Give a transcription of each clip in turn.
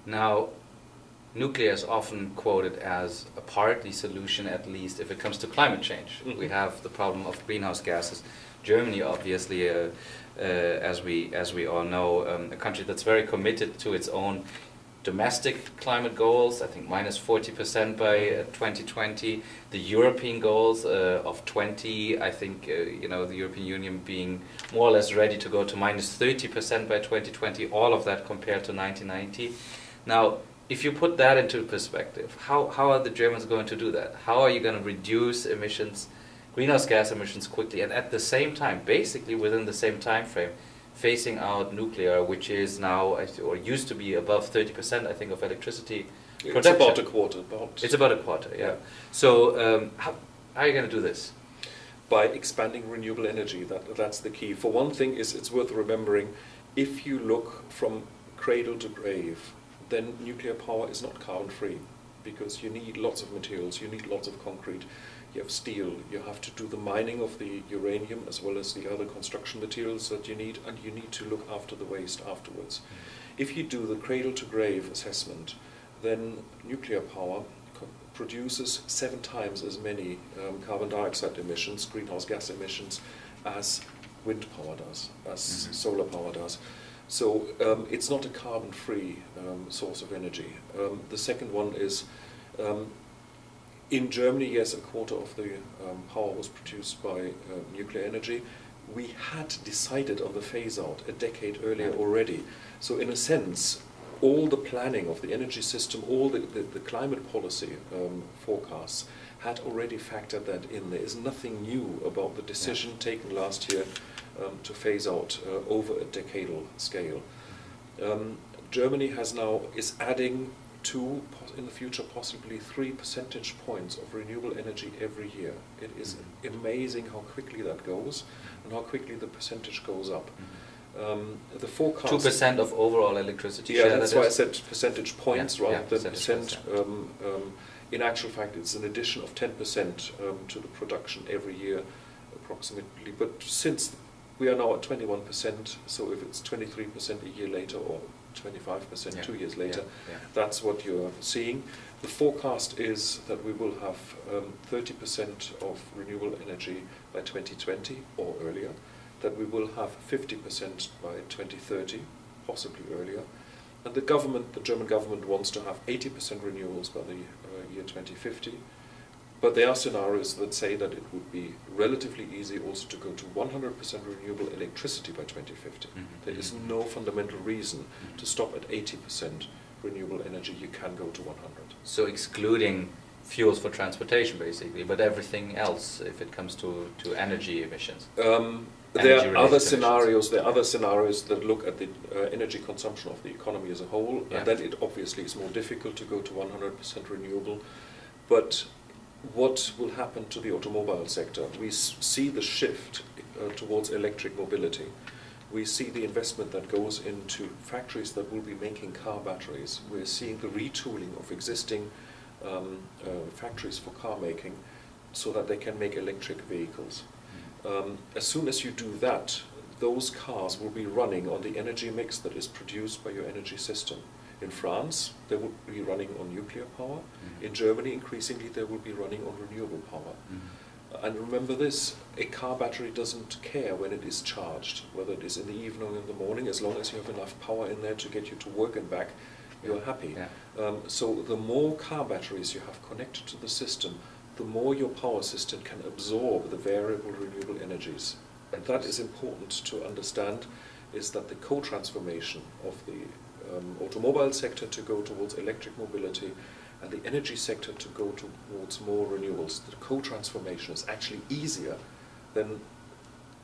Now, nuclear is often quoted as a partly solution, at least if it comes to climate change. Mm-hmm. We have the problem of greenhouse gases. Germany, obviously, as we all know, a country that's very committed to its own domestic climate goals. I think minus 40% by 2020. The European goals of 20. I think you know, the European Union being more or less ready to go to minus 30% by 2020. All of that compared to 1990. Now, if you put that into perspective, how are the Germans going to do that? How are you going to reduce emissions, greenhouse gas emissions quickly, and at the same time, basically within the same time frame, phasing out nuclear, which is now, or used to be above 30%, I think, of electricity production. It's about a quarter. It's about a quarter, yeah. So how are you going to do this? By expanding renewable energy, that's the key. For one thing, it's worth remembering, if you look from cradle to grave, then nuclear power is not carbon free, because you need lots of materials, you need lots of concrete, you have steel, you have to do the mining of the uranium as well as the other construction materials that you need, and you need to look after the waste afterwards. If you do the cradle to grave assessment, then nuclear power produces 7 times as many carbon dioxide emissions, greenhouse gas emissions, as wind power does, as solar power does. So it's not a carbon-free source of energy. The second one is, in Germany, yes, a quarter of the power was produced by nuclear energy. We had decided on the phase-out a decade earlier already. So in a sense, all the planning of the energy system, all the climate policy forecasts had already factored that in. There is nothing new about the decision taken last year to phase out over a decadal scale. Germany is adding 2, in the future possibly 3 percentage points of renewable energy every year. It is amazing how quickly that goes and how quickly the percentage goes up. The forecast 2% of overall electricity share. Yeah, that's why I said percentage points rather than percent. Points. In actual fact, it's an addition of 10% to the production every year, approximately. But since we are now at 21%, so if it's 23% a year later or 25% 2 years later, that's what you're seeing. The forecast is that we will have 30% of renewable energy by 2020 or earlier, that we will have 50% by 2030, possibly earlier, and the German government wants to have 80% renewables by the year 2050. But there are scenarios that say that it would be relatively easy also to go to 100% renewable electricity by 2050. There is no fundamental reason to stop at 80% renewable energy. You can go to 100. So excluding fuels for transportation, basically, but everything else, if it comes to energy emissions. There are other scenarios. There are other scenarios that look at the energy consumption of the economy as a whole, and then it obviously is more difficult to go to 100% renewable. But what will happen to the automobile sector? We see the shift towards electric mobility. We see the investment that goes into factories that will be making car batteries. We're seeing the retooling of existing factories for car making so that they can make electric vehicles. As soon as you do that, those cars will be running on the energy mix that is produced by your energy system. In France, they will be running on nuclear power. In Germany, increasingly, they will be running on renewable power. And remember this, a car battery doesn't care when it is charged, whether it is in the evening or in the morning, as long as you have enough power in there to get you to work and back, you're happy. So the more car batteries you have connected to the system, the more your power system can absorb the variable renewable energies. And that is important to understand, is that the co-transformation of the automobile sector to go towards electric mobility and the energy sector to go towards more renewables, the co-transformation is actually easier than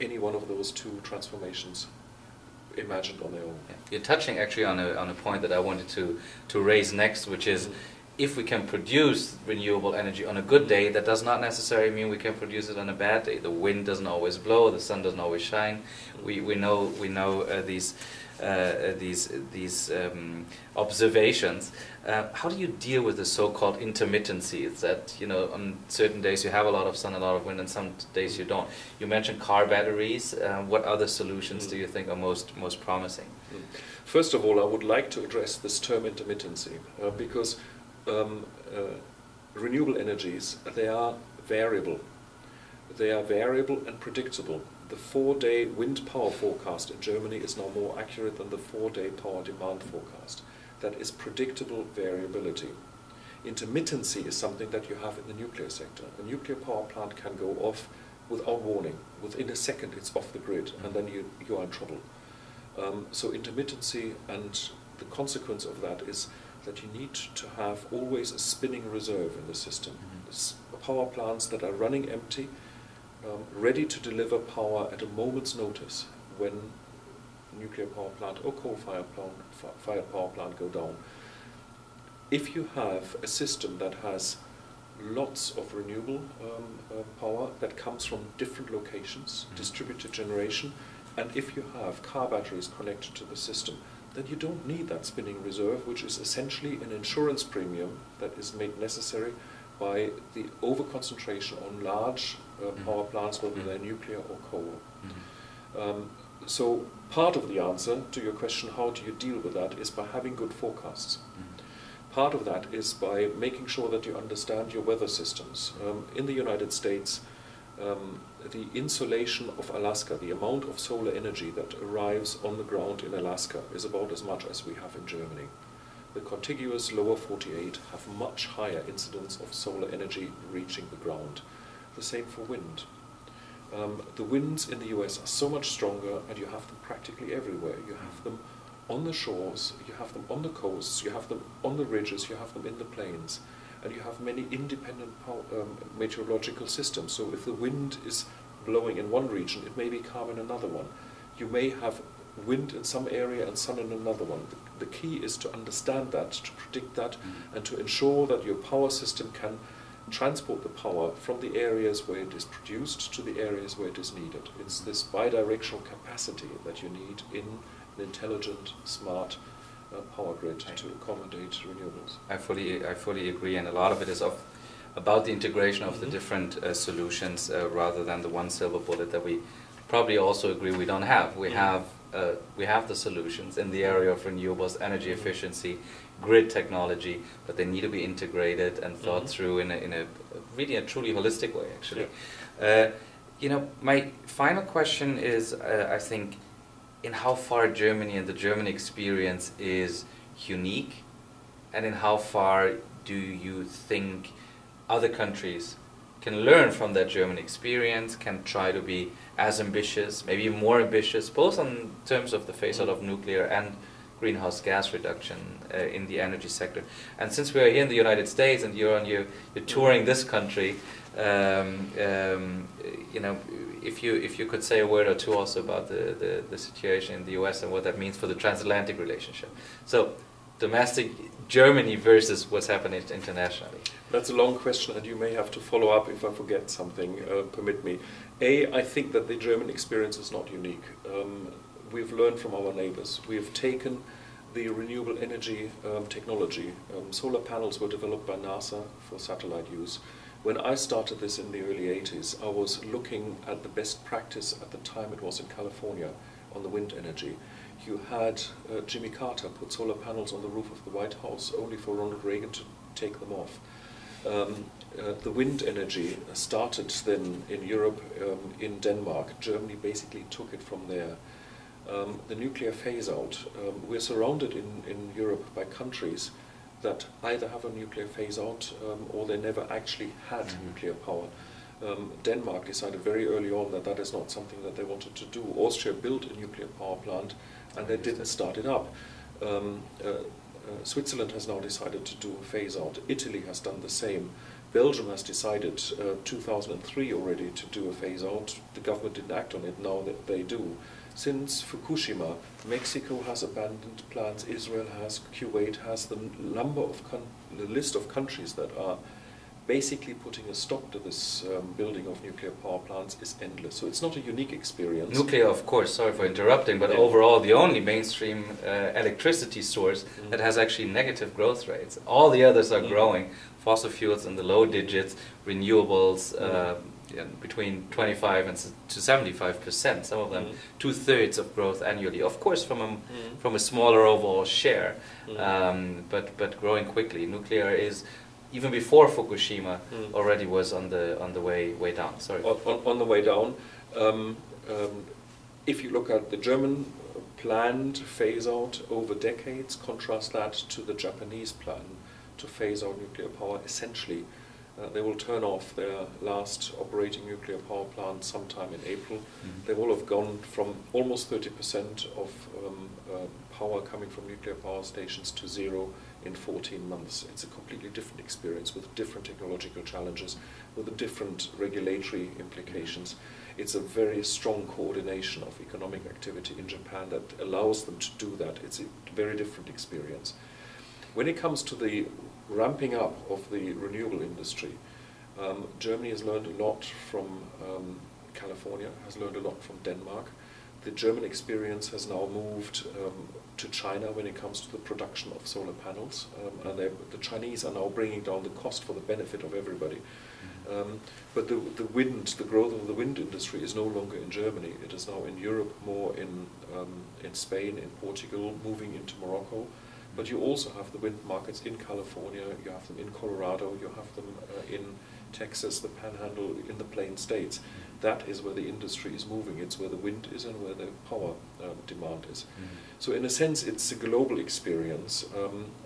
any one of those 2 transformations imagined on their own. You're touching actually on a point that I wanted to raise next, which is if we can produce renewable energy on a good day, that does not necessarily mean we can produce it on a bad day. The wind doesn't always blow, the sun doesn't always shine. We know these observations. How do you deal with the so-called intermittency? It's that, you know, on certain days you have a lot of sun, a lot of wind, and some days you don't. You mentioned car batteries. What other solutions do you think are most promising? First of all, I would like to address this term intermittency because renewable energies, they are variable. They are variable and predictable. The 4-day wind power forecast in Germany is now more accurate than the 4-day power demand forecast. That is predictable variability. Intermittency is something that you have in the nuclear sector. A nuclear power plant can go off without warning. Within a second it's off the grid, and then you are in trouble. So intermittency, and the consequence of that is that you need to have always a spinning reserve in the system. Power plants that are running empty, ready to deliver power at a moment's notice when nuclear power plant or coal-fired power plant go down. If you have a system that has lots of renewable power that comes from different locations, distributed generation, and if you have car batteries connected to the system, then you don't need that spinning reserve, which is essentially an insurance premium that is made necessary by the over-concentration on large power plants, whether they're nuclear or coal. So part of the answer to your question, how do you deal with that, is by having good forecasts. Part of that is by making sure that you understand your weather systems. In the United States, the insolation of Alaska, the amount of solar energy that arrives on the ground in Alaska, is about as much as we have in Germany. The contiguous lower 48 have much higher incidence of solar energy reaching the ground. The same for wind. The winds in the US are so much stronger, and you have them practically everywhere. You have them on the shores, you have them on the coasts, you have them on the ridges, you have them in the plains. And you have many independent meteorological systems. So if the wind is blowing in one region, it may be calm in another one. You may have wind in some area and sun in another one. The key is to understand that, to predict that, and to ensure that your power system can transport the power from the areas where it is produced to the areas where it is needed. It's this bidirectional capacity that you need in an intelligent, smart power grid to accommodate renewables. I fully agree, and a lot of it is about the integration of the different solutions rather than the one silver bullet that we probably also agree we don't have. We have the solutions in the area of renewables, energy efficiency, grid technology, but they need to be integrated and thought through in a really a truly holistic way, actually. Yeah. You know, my final question is, I think, in how far Germany and the German experience is unique, and in how far do you think other countries can learn from that German experience, can try to be as ambitious, maybe more ambitious, both in terms of the phase out of nuclear and greenhouse gas reduction in the energy sector. And since we are here in the United States and you're touring this country, you know, if you could say a word or two also about the situation in the US and what that means for the transatlantic relationship. So, domestic Germany versus what's happening internationally. That's a long question, and you may have to follow up if I forget something, permit me. I think that the German experience is not unique. We've learned from our neighbors. We've taken the renewable energy technology. Solar panels were developed by NASA for satellite use. When I started this in the early 80s, I was looking at the best practice at the time. It was in California on the wind energy. You had Jimmy Carter put solar panels on the roof of the White House only for Ronald Reagan to take them off. The wind energy started then in Europe, in Denmark. Germany basically took it from there. The nuclear phase-out, we're surrounded in Europe by countries that either have a nuclear phase-out or they never actually had nuclear power. Denmark decided very early on that that is not something that they wanted to do. Austria built a nuclear power plant and they didn't start it up. Switzerland has now decided to do a phase-out. Italy has done the same. Belgium has decided 2003 already to do a phase-out. The government didn't act on it, now that they do. Since Fukushima, Mexico has abandoned plants, Israel has, Kuwait has, the list of countries that are basically putting a stop to this building of nuclear power plants is endless. So it's not a unique experience. Nuclear, of course, sorry for interrupting, but overall the only mainstream electricity source that has actually negative growth rates. All the others are growing. Fossil fuels in the low digits, renewables between 25 and to 75%, some of them 2/3 of growth annually. Of course from a smaller overall share, but growing quickly. Nuclear is, even before Fukushima, already was on the way down. Sorry. On the way down. If you look at the German planned phase out over decades, contrast that to the Japanese plan to phase out nuclear power. Essentially, they will turn off their last operating nuclear power plant sometime in April. They will have gone from almost 30% of power coming from nuclear power stations to 0 in 14 months. It's a completely different experience with different technological challenges, with different regulatory implications. It's a very strong coordination of economic activity in Japan that allows them to do that. It's a very different experience. When it comes to the ramping up of the renewable industry, Germany has learned a lot from California, has learned a lot from Denmark. The German experience has now moved to China when it comes to the production of solar panels, and the Chinese are now bringing down the cost for the benefit of everybody. But the growth of the wind industry is no longer in Germany. It is now in Europe, more in Spain, in Portugal, moving into Morocco. But you also have the wind markets in California, you have them in Colorado, you have them in Texas, the Panhandle, in the Plain States. That is where the industry is moving. It's where the wind is and where the power demand is. So in a sense, it's a global experience.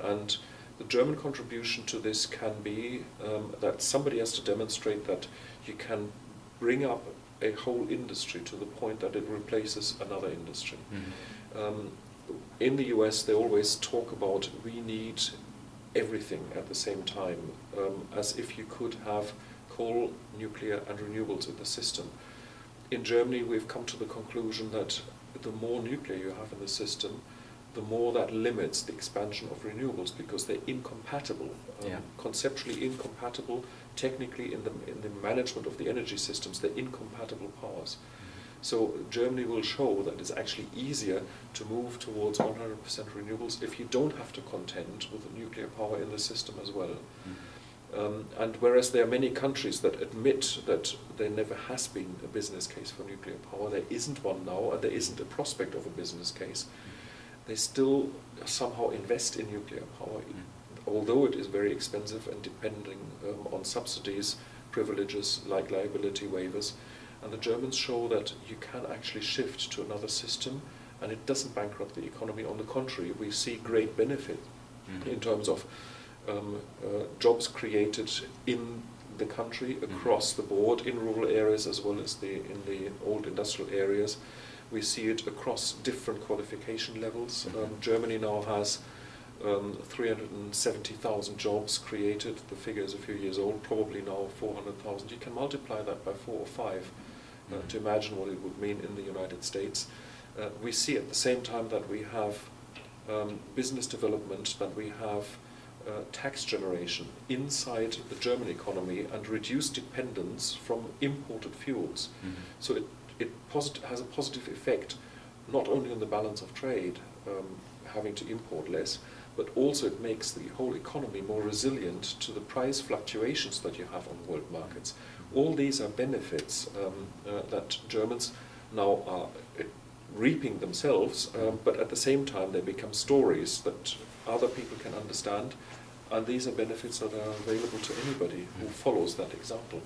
And the German contribution to this can be that somebody has to demonstrate that you can bring up a whole industry to the point that it replaces another industry. In the US, they always talk about we need everything at the same time, as if you could have coal, nuclear and renewables in the system. In Germany, we've come to the conclusion that the more nuclear you have in the system, the more that limits the expansion of renewables, because they're incompatible, conceptually incompatible, technically in the management of the energy systems, they're incompatible powers. So Germany will show that it's actually easier to move towards 100% renewables if you don't have to contend with the nuclear power in the system as well. And whereas there are many countries that admit that there never has been a business case for nuclear power, there isn't one now, and there isn't a prospect of a business case, they still somehow invest in nuclear power, although it is very expensive and depending on subsidies, privileges like liability waivers. And the Germans show that you can actually shift to another system and it doesn't bankrupt the economy. On the contrary, we see great benefit in terms of jobs created in the country across the board, in rural areas as well as in the old industrial areas. We see it across different qualification levels. Germany now has 370,000 jobs created. The figure is a few years old, probably now 400,000. You can multiply that by 4 or 5 to imagine what it would mean in the United States. We see at the same time that we have business development, that we have tax generation inside the German economy and reduced dependence from imported fuels. So it has a positive effect, not only on the balance of trade, having to import less, but also it makes the whole economy more resilient to the price fluctuations that you have on world markets. All these are benefits that Germans now are reaping themselves, but at the same time they become stories that other people can understand, and these are benefits that are available to anybody who follows that example.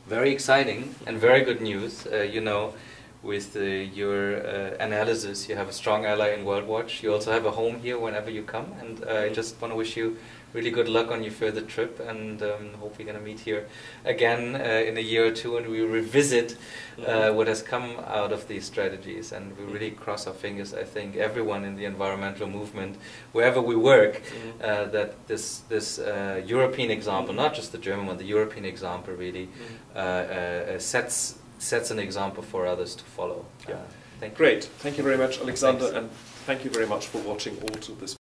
Very exciting and very good news. You know, with your analysis, you have a strong ally in WorldWatch. You also have a home here whenever you come, and I just want to wish you really good luck on your further trip, and hope we're going to meet here again in a year or two, and we revisit what has come out of these strategies, and we really cross our fingers. I think everyone in the environmental movement, wherever we work, that this European example, not just the German one, the European example really sets sets an example for others to follow. Yeah. Thank you. Great. Thank you very much, Alexander, Thanks. and thank you very much for watching also this